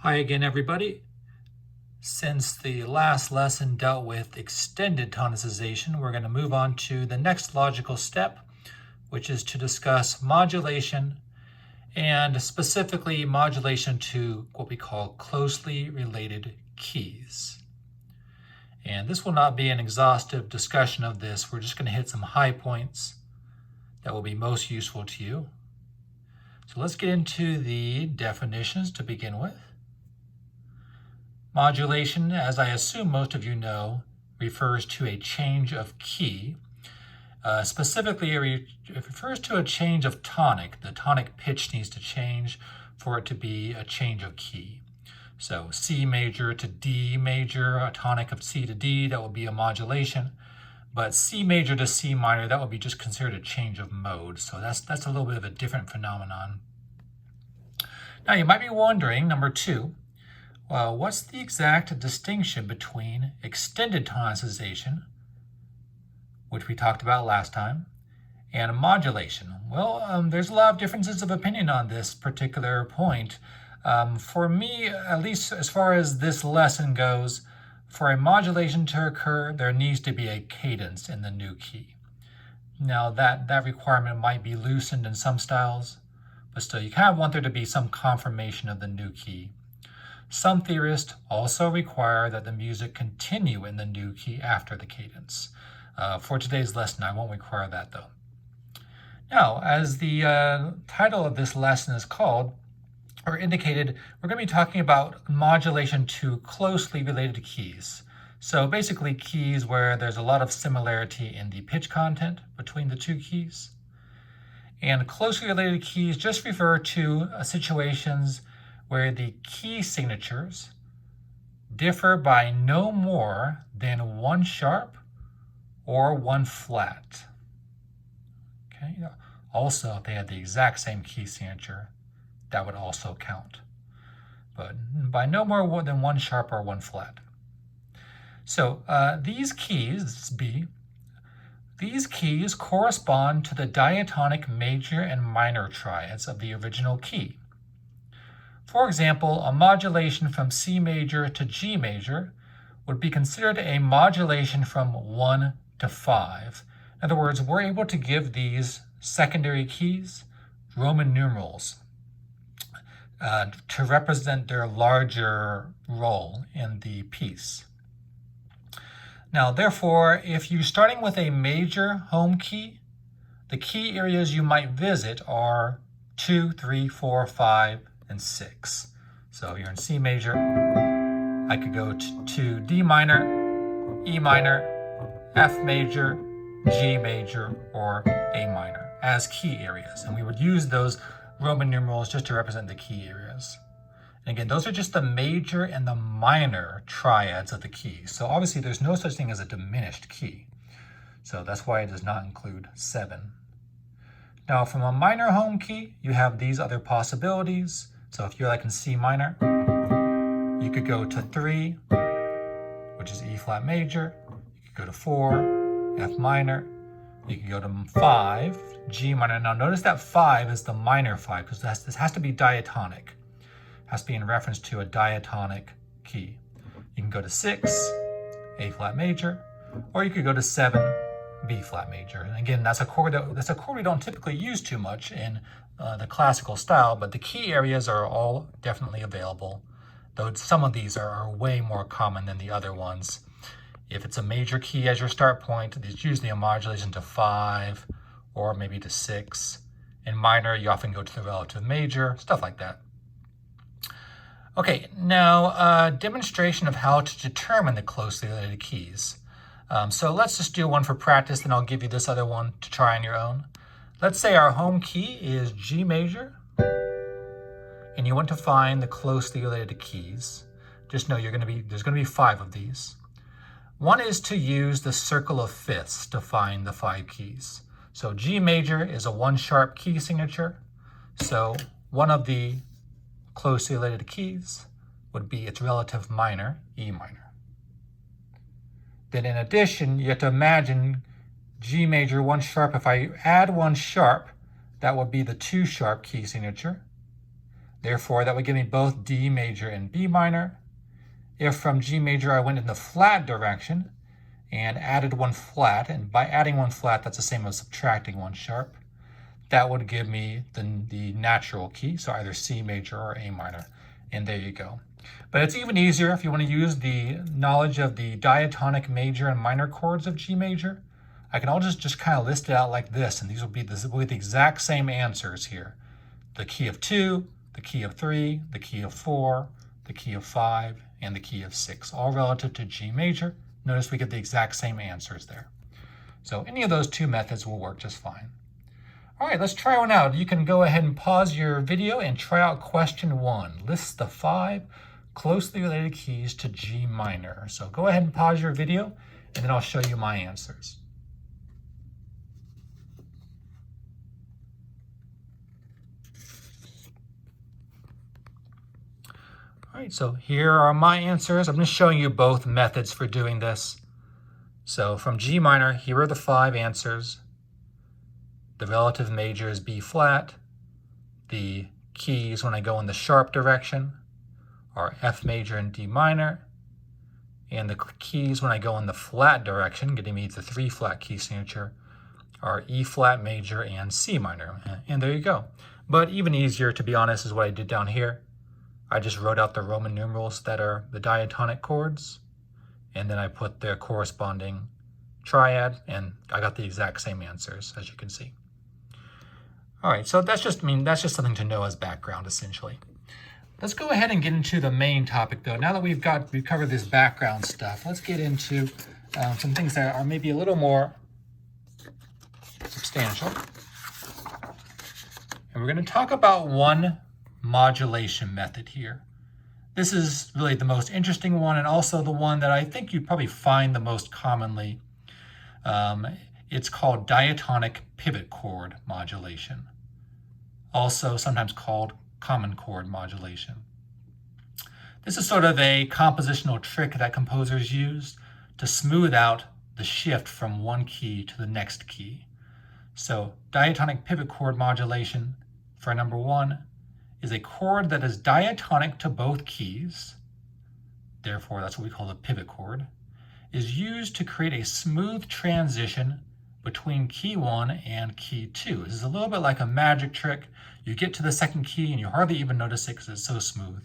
Hi again, everybody. Since the last lesson dealt with extended tonicization, we're going to move on to the next logical step, which is to discuss modulation, and specifically modulation to what we call closely related keys. And this will not be an exhaustive discussion of this. We're just going to hit some high points that will be most useful to you. So let's get into the definitions to begin with. Modulation, as I assume most of you know, refers to a change of key. Specifically, it refers to a change of tonic. The tonic pitch needs to change for it to be a change of key. So C major to D major, a tonic of C to D, that will be a modulation. But C major to C minor, that would be just considered a change of mode. So that's a little bit of a different phenomenon. Now you might be wondering, number two, well, what's the exact distinction between extended tonicization, which we talked about last time, and modulation? Well, there's a lot of differences of opinion on this particular point. For me, at least as far as this lesson goes, for a modulation to occur, there needs to be a cadence in the new key. Now, that requirement might be loosened in some styles, but still, you kind of want there to be some confirmation of the new key. Some theorists also require that the music continue in the new key after the cadence. For today's lesson, I won't require that though. Now, as the title of this lesson is called, or indicated, we're going to be talking about modulation to closely related keys. So basically keys where there's a lot of similarity in the pitch content between the two keys. And closely related keys just refer to situations where the key signatures differ by no more than one sharp or one flat. Okay. Also, if they had the exact same key signature, that would also count. But by no more than one sharp or one flat. So these keys, these keys correspond to the diatonic major and minor triads of the original key. For example, a modulation from C major to G major would be considered a modulation from 1 to 5. In other words, we're able to give these secondary keys Roman numerals to represent their larger role in the piece. Now, therefore, if you're starting with a major home key, the key areas you might visit are 2, 3, 4, 5, and 6. So you're in C major, I could go to D minor, E minor, F major, G major, or A minor as key areas. And we would use those Roman numerals just to represent the key areas. And again, those are just the major and the minor triads of the key. So obviously there's no such thing as a diminished key. So that's why it does not include 7. Now from a minor home key, you have these other possibilities. So if you're like in C minor, you could go to 3, which is E flat major. You could go to 4, F minor. You could go to 5, G minor. Now notice that 5 is the minor 5 because this has to be diatonic. It has to be in reference to a diatonic key. You can go to 6, A flat major, or you could go to 7, B flat major. And again, that's a chord we don't typically use too much in the classical style, but the key areas are all definitely available, though some of these are way more common than the other ones. If it's a major key as your start point, it's usually a modulation to 5 or maybe to 6. In minor, you often go to the relative major, stuff like that. Okay, now demonstration of how to determine the closely related keys. So let's just do one for practice, then I'll give you this other one to try on your own. Let's say our home key is G major, and you want to find the closely related keys. Just know there's going to be 5 of these. One is to use the circle of fifths to find the 5 keys. So G major is a 1 sharp key signature. So one of the closely related keys would be its relative minor, E minor. Then in addition, you have to imagine G major 1 sharp. If I add 1 sharp, that would be the 2 sharp key signature. Therefore, that would give me both D major and B minor. If from G major I went in the flat direction and added one flat, and by adding one flat, that's the same as subtracting one sharp, that would give me the natural key, so either C major or A minor, and there you go. But it's even easier if you want to use the knowledge of the diatonic major and minor chords of G major. I can all just kind of list it out like this, and these will be the exact same answers here. The key of 2, the key of 3, the key of 4, the key of 5, and the key of 6, all relative to G major. Notice we get the exact same answers there. So any of those two methods will work just fine. All right, let's try one out. You can go ahead and pause your video and try out question 1. List the 5 closely related keys to G minor. So go ahead and pause your video, and then I'll show you my answers. All right, so here are my answers. I'm just showing you both methods for doing this. So from G minor, here are the 5 answers. The relative major is B flat. The keys when I go in the sharp direction are F major and D minor. And the keys when I go in the flat direction, getting me the 3 flat key signature, are E flat major and C minor. And there you go. But even easier, to be honest, is what I did down here. I just wrote out the Roman numerals that are the diatonic chords, and then I put their corresponding triad, and I got the exact same answers, as you can see. All right, so that's just something to know as background, essentially. Let's go ahead and get into the main topic, though. Now that we've covered this background stuff, let's get into some things that are maybe a little more substantial. And we're going to talk about one modulation method here. This is really the most interesting one, and also the one that I think you probably find the most commonly. It's called diatonic pivot chord modulation, also sometimes called common chord modulation. This is sort of a compositional trick that composers use to smooth out the shift from one key to the next key. So diatonic pivot chord modulation, for number 1, is a chord that is diatonic to both keys, therefore that's what we call the pivot chord, is used to create a smooth transition between key 1 and key 2. This is a little bit like a magic trick. You get to the second key and you hardly even notice it because it's so smooth.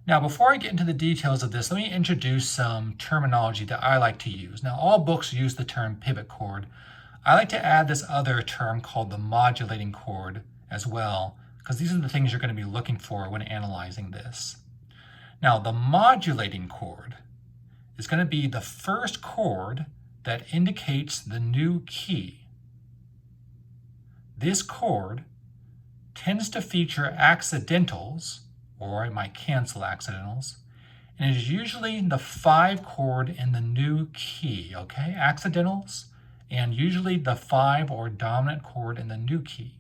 Now, before I get into the details of this, let me introduce some terminology that I like to use. Now, all books use the term pivot chord. I like to add this other term called the modulating chord as well, because these are the things you're going to be looking for when analyzing this. Now, the modulating chord is going to be the first chord that indicates the new key. This chord tends to feature accidentals, or it might cancel accidentals, and is usually the 5 chord in the new key, okay? Accidentals, and usually the 5 or dominant chord in the new key.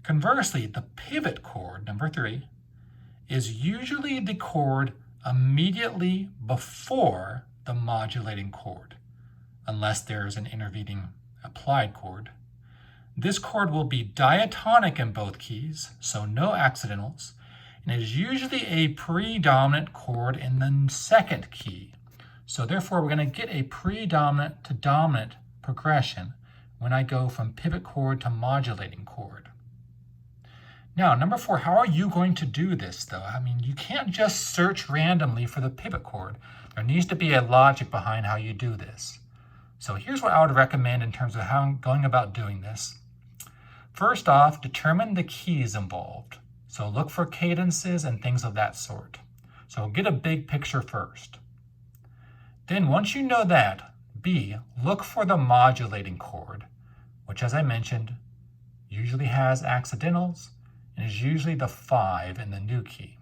Conversely, the pivot chord, number 3, is usually the chord immediately before the modulating chord, unless there's an intervening applied chord. This chord will be diatonic in both keys, so no accidentals, and it is usually a predominant chord in the second key. So therefore, we're going to get a predominant to dominant progression when I go from pivot chord to modulating chord. Now, number 4, how are you going to do this, though? I mean, you can't just search randomly for the pivot chord. There needs to be a logic behind how you do this. So here's what I would recommend in terms of how I'm going about doing this. First off, determine the keys involved. So look for cadences and things of that sort. So get a big picture first. Then once you know that, B, look for the modulating chord, which, as I mentioned, usually has accidentals, and is usually the 5 in the new key.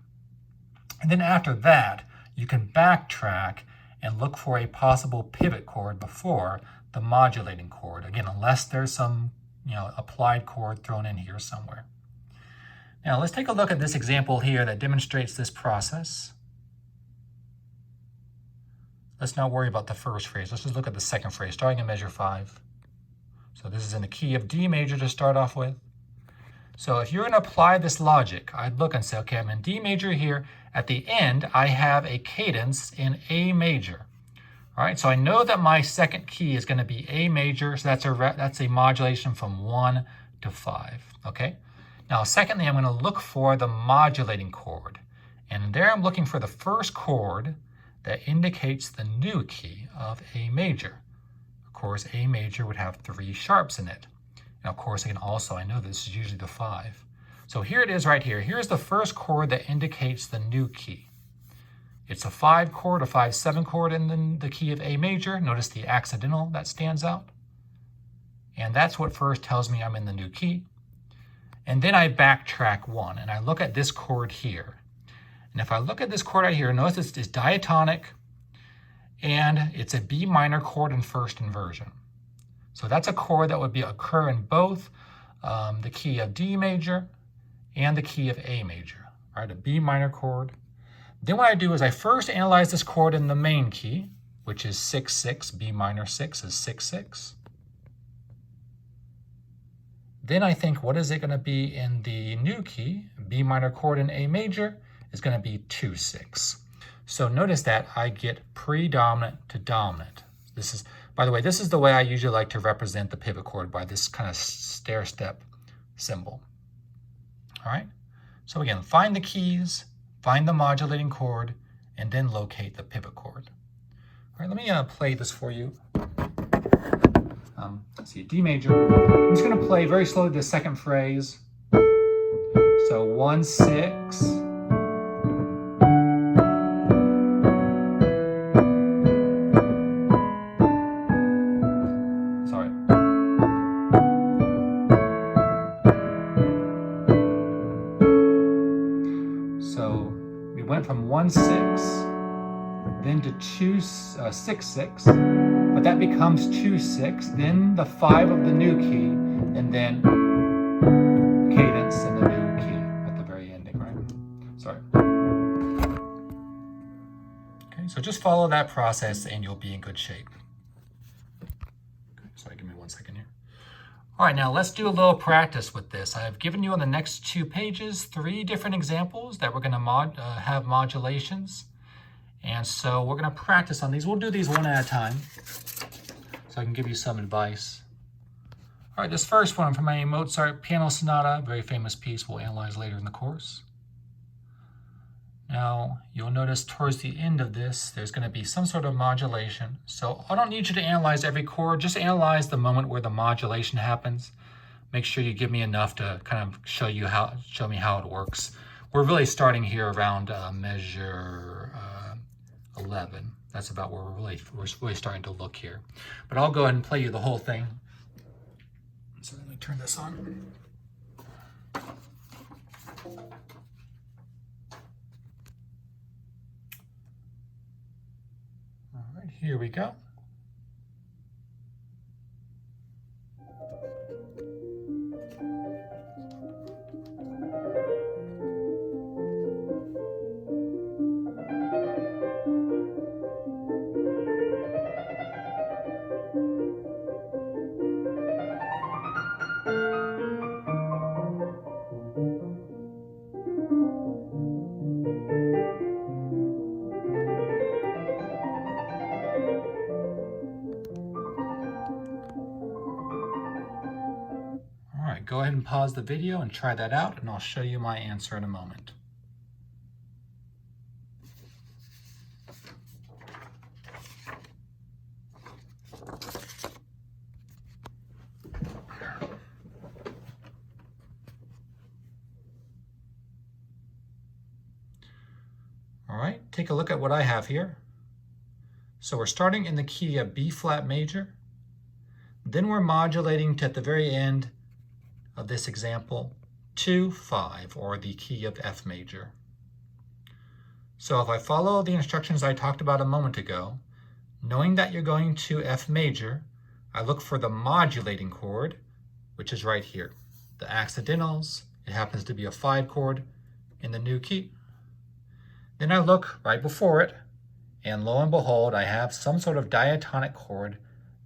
And then after that, you can backtrack and look for a possible pivot chord before the modulating chord. Again, unless there's some applied chord thrown in here somewhere. Now let's take a look at this example here that demonstrates this process. Let's not worry about the first phrase. Let's just look at the second phrase, starting in measure 5. So this is in the key of D major to start off with. So if you're going to apply this logic, I'd look and say, okay, I'm in D major here. At the end, I have a cadence in A major. All right, so I know that my second key is going to be A major, so that's a modulation from 1 to 5, okay? Now, secondly, I'm going to look for the modulating chord. And there I'm looking for the first chord that indicates the new key of A major. Of course, A major would have 3 sharps in it. And of course, again, also, I know this is usually the 5. So here it is right here. Here's the first chord that indicates the new key. It's a 5 chord, a 5/7 chord in the key of A major. Notice the accidental that stands out. And that's what first tells me I'm in the new key. And then I backtrack 1, and I look at this chord here. And if I look at this chord right here, notice it's diatonic, and it's a B minor chord in first inversion. So that's a chord that would occur in both the key of D major and the key of A major, right? A B minor chord. Then what I do is I first analyze this chord in the main key, which is 6/6, B minor 6 is 6/6. Then I think, what is it going to be in the new key? B minor chord in A major is going to be 2/6. So notice that I get predominant to dominant. This is, by the way, this is the way I usually like to represent the pivot chord, by this kind of stair-step symbol. All right. So again, find the keys, find the modulating chord, and then locate the pivot chord. All right, let me play this for you. Let's see, D major. I'm just going to play very slowly the second phrase. So 1/6. Sorry. So we went from 1/6, then to 6/6, but that becomes 2/6, then the 5 of the new key, and then cadence in the new key at the very ending, right? Sorry. Okay, so just follow that process and you'll be in good shape. Okay, sorry, give me 1 second here. All right, now let's do a little practice with this. I've given you on the next 2 pages 3 different examples that we're going to have modulations. And so we're going to practice on these. We'll do these one at a time so I can give you some advice. All right, this first one from a Mozart piano sonata, very famous piece we'll analyze later in the course. Now, you'll notice towards the end of this, there's going to be some sort of modulation. So I don't need you to analyze every chord, just analyze the moment where the modulation happens. Make sure you give me enough to kind of show me how it works. We're really starting here around measure 11. That's about where we're really starting to look here. But I'll go ahead and play you the whole thing. So let me turn this on. All right, here we go. Go ahead and pause the video and try that out, and I'll show you my answer in a moment. All right, take a look at what I have here. So we're starting in the key of B flat major. Then we're modulating to, at the very end of this example, 2/5, or the key of F major. So if I follow the instructions I talked about a moment ago, knowing that you're going to F major, I look for the modulating chord, which is right here. The accidentals, it happens to be a 5 chord in the new key. Then I look right before it, and lo and behold, I have some sort of diatonic chord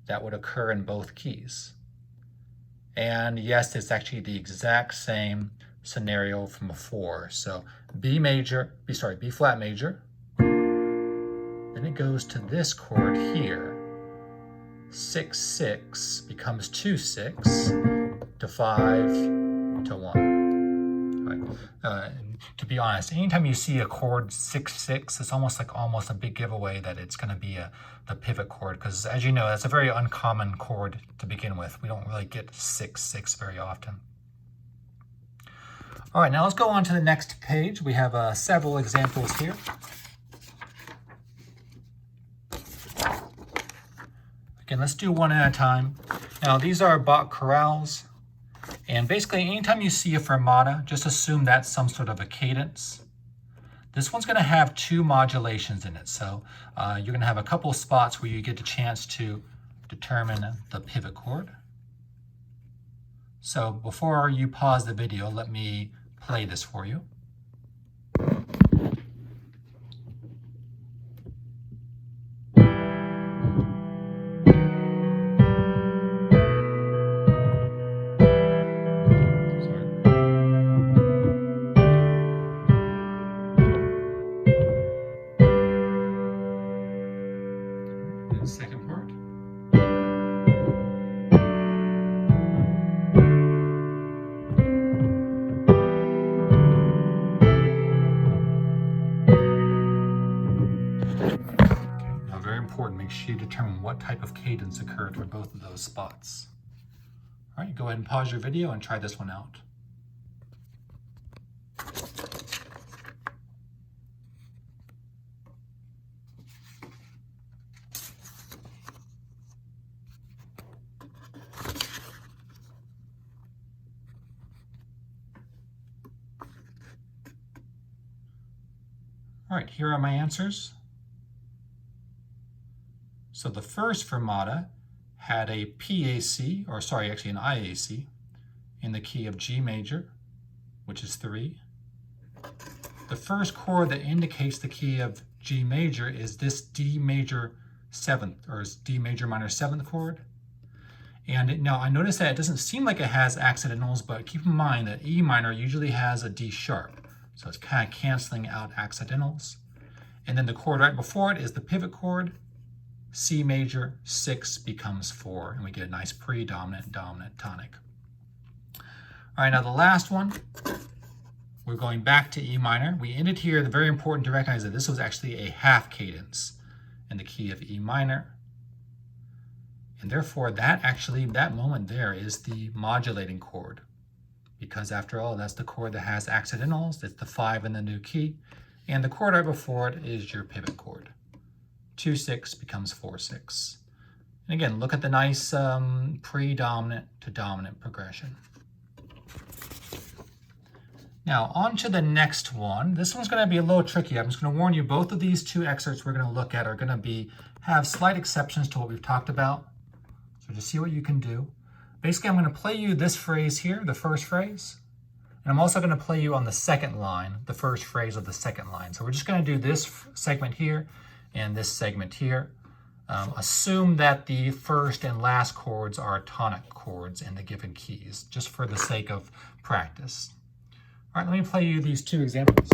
that would occur in both keys. And yes, it's actually the exact same scenario from before. So B flat major. Then it goes to this chord here. 6, 6 becomes 2, 6 to 5 to 1. Right. To be honest, anytime you see a chord 6, 6, it's almost a big giveaway that it's going to be the pivot chord, because as you know, that's a very uncommon chord to begin with. We don't really get 6, 6 very often. All right, now let's go on to the next page. We have several examples here. Again, let's do one at a time. Now, these are Bach chorales. And basically, anytime you see a fermata, just assume that's some sort of a cadence. This one's going to have 2 modulations in it. So you're going to have a couple of spots where you get the chance to determine the pivot chord. So before you pause the video, let me play this for you. Second part. Now, very important, make sure you determine what type of cadence occurred for both of those spots. All right, go ahead and pause your video and try this one out. All right, here are my answers. So the first fermata had a PAC, or sorry, actually an IAC, in the key of G major, which is 3. The first chord that indicates the key of G major is this D major 7th, or D major minor 7th chord. And now I notice that it doesn't seem like it has accidentals, but keep in mind that E minor usually has a D sharp. So it's kind of canceling out accidentals. And then the chord right before it is the pivot chord, C major, 6 becomes 4, and we get a nice predominant, dominant tonic. All right, now the last one, we're going back to E minor. We ended here, very important to recognize that this was actually a half cadence in the key of E minor. And therefore, that moment there is the modulating chord. Because after all, that's the chord that has accidentals. It's the 5 in the new key. And the chord right before it is your pivot chord. 2, 6 becomes 4, 6. And again, look at the nice predominant to dominant progression. Now, on to the next one. This one's going to be a little tricky. I'm just going to warn you, both of these 2 excerpts we're going to look at are going to have slight exceptions to what we've talked about. So just see what you can do. Basically, I'm going to play you this phrase here, the first phrase. And I'm also going to play you on the second line, the first phrase of the second line. So we're just going to do this segment here and this segment here. Assume that the first and last chords are tonic chords in the given keys, just for the sake of practice. All right, let me play you these 2 examples.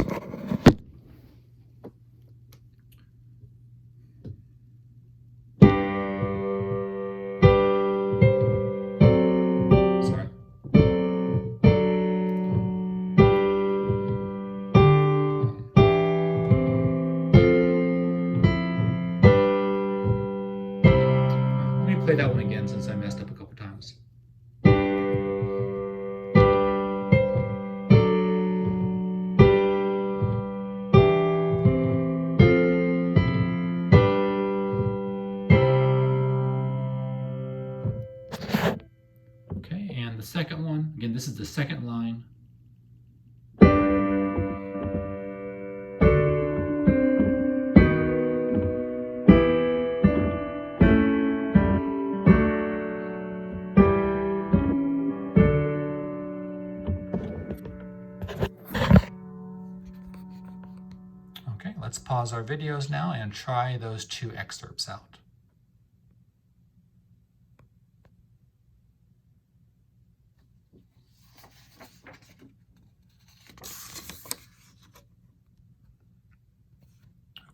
Play that one again since I messed up a couple times. Okay, and the second one, again, this is the second line. Okay, let's pause our videos now and try those 2 excerpts out.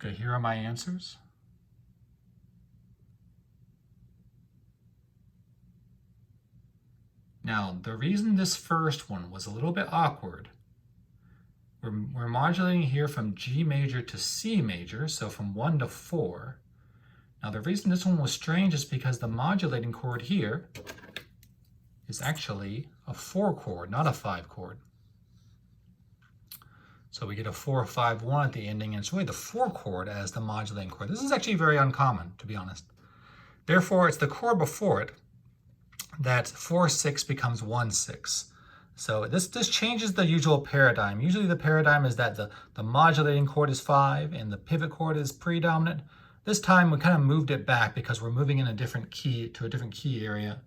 Okay, here are my answers. Now, the reason this first one was a little bit awkward, we're modulating here from G major to C major, so from 1 to 4. Now, the reason this one was strange is because the modulating chord here is actually a 4 chord, not a 5 chord. So we get a 4-5-1 at the ending, and it's really the 4 chord as the modulating chord. This is actually very uncommon, to be honest. Therefore, it's the chord before it that 4-6 becomes 1-6. So this changes the usual paradigm. Usually the paradigm is that the modulating chord is 5 and the pivot chord is predominant. This time we kind of moved it back because we're moving in a different key to a different key area.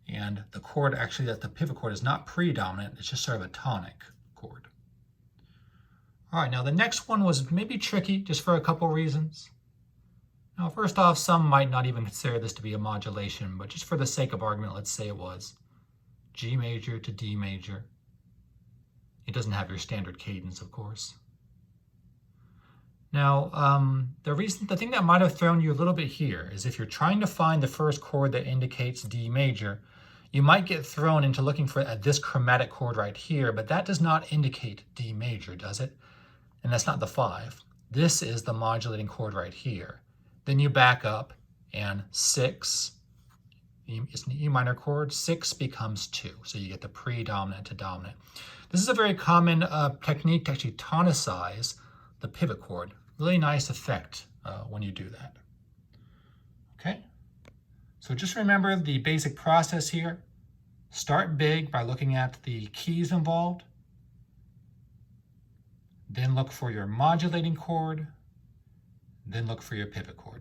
And the chord actually, that the pivot chord is not predominant, it's just sort of a tonic chord. All right, now the next one was maybe tricky just for a couple reasons. Now, first off, some might not even consider this to be a modulation, but just for the sake of argument, let's say it was. G major to D major. It doesn't have your standard cadence, of course. Now, the thing that might have thrown you a little bit here is if you're trying to find the first chord that indicates D major, you might get thrown into looking for this chromatic chord right here, but that does not indicate D major, does it? And that's not the 5. This is the modulating chord right here. Then you back up, and 6 is an E minor chord. 6 becomes 2, so you get the predominant to dominant. This is a very common technique to actually tonicize the pivot chord. Really nice effect when you do that. Okay, so just remember the basic process here. Start big by looking at the keys involved. Then look for your modulating chord. Then look for your pivot chord.